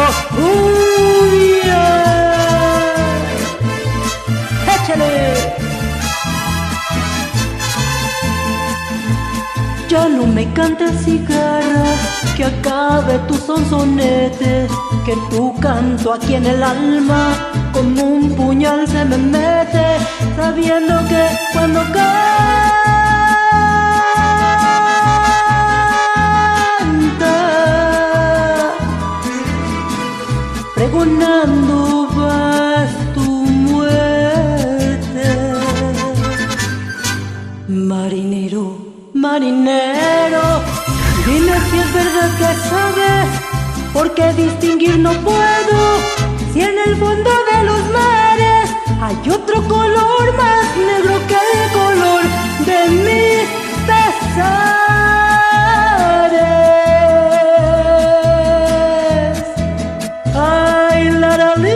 ¡Oh, yeah! ¡Échale! Ya no me cantes cigarra, que acabe tu sonsonete, que tu canto aquí en el alma como un puñal se me mete, sabiendo que cuando canta, pregonando vas tu muerte. Marinero, marinero, dime si es verdad que sabes, porque distinguir no puedo, si en el fondo de los mares hay otro color más negro que el color de mis pesares. Ay, la la li.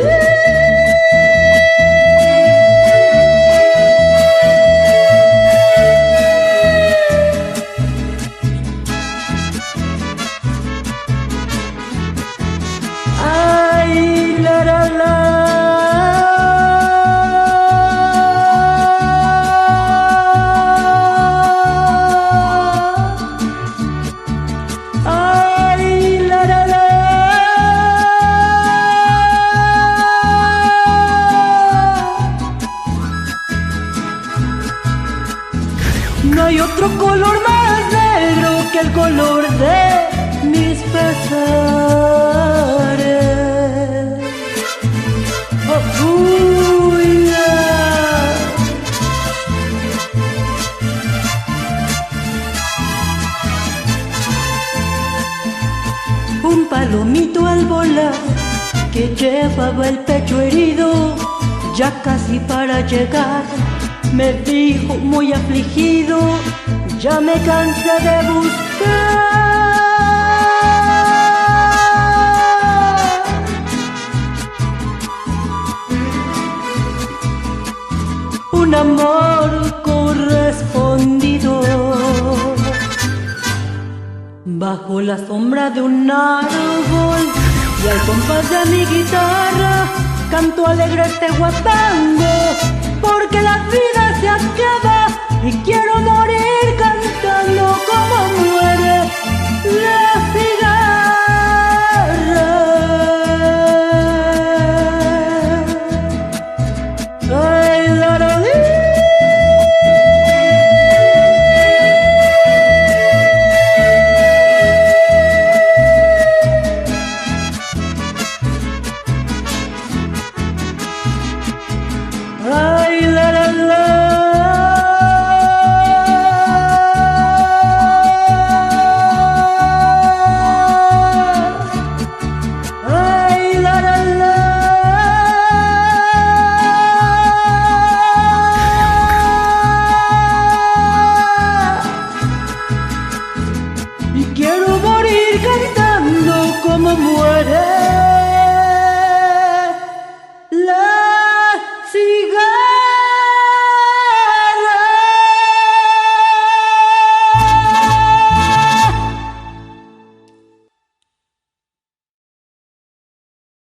Ay, la la la. Ay, la la la. No hay otro color más negro que el color de mis pesares. Oh, yeah. Un palomito al volar que llevaba el pecho herido, ya casi para llegar, me dijo muy afligido, ya me cansé de buscar un amor correspondido. Bajo la sombra de un árbol y al compás de mi guitarra canto alegre este guapango, porque la vida se acaba y quiero morir